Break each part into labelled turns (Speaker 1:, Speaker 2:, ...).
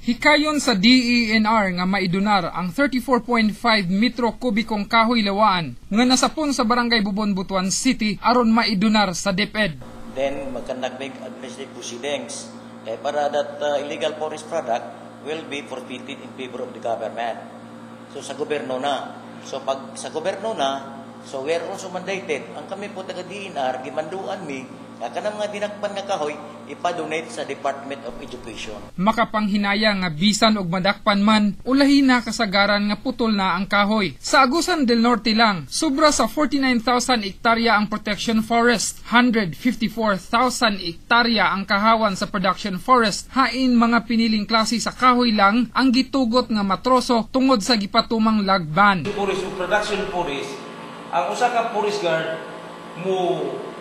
Speaker 1: Hikayon sa DENR nga maidunar ang 34.5 metro kubikong kahoy lawaan nga nasapon sa barangay Bubon, Butuan City aron maidunar sa DepEd.
Speaker 2: Then magkandak administrative proceedings para that illegal forest product will be forfeited in favor of the government. So sa gobyerno na. So pag sa gobyerno na, so we are also mandated. Ang kami po taga DENR, gimanduan mi, kanang mga dinakpan nga kahoy, ipadonate sa Department of Education.
Speaker 1: Makapanghinaya nga bisan og madakpan man, ulahi na kasagaran nga putol na ang kahoy. Sa Agusan del Norte lang, sobra sa 49,000 hektarya ang protection forest, 154,000 hektarya ang kahawan sa production forest. Hain mga piniling klase sa kahoy lang ang gitugot nga matroso tungod sa gipatumang lagban.
Speaker 3: Forest o production forest, ang usa ka forest guard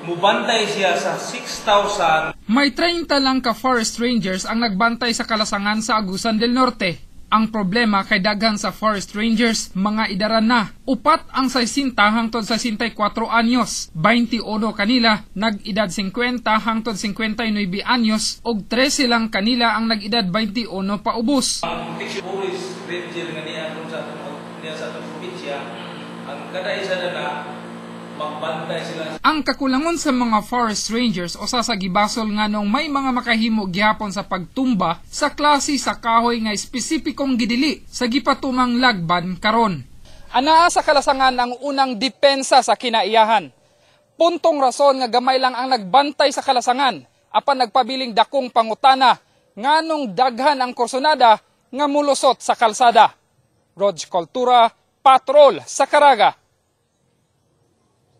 Speaker 3: mubantay siya sa 6,000.
Speaker 1: May 30 lang ka forest rangers ang nagbantay sa kalasangan sa Agusan del Norte. Ang problema kay daghan sa forest rangers, mga idaran na. Upat ang 60 hangtod 64 anyos, 21 kanila nag-edad 50 hangtod 59 anyos, og 13 lang kanila ang nag-edad 21 paubos.
Speaker 3: Ang forest ranger nga niya sa probinsya, ang kada isa na magbantay sila.
Speaker 1: Ang kakulangon sa mga forest rangers o sa gibasol nga nung may mga makahimo gihapon sa pagtumba sa klase sa kahoy nga espesipikong gidili sa gipatumang lagban karon. Anaa sa kalasangan ang unang depensa sa kinaiyahan. Puntong rason nga gamay lang ang nagbantay sa kalasangan apan nagpabiling dakong pangutana nganong daghan ang kursonada nga mulusot sa kalsada. Rog Cultura, Patrol sa Caraga.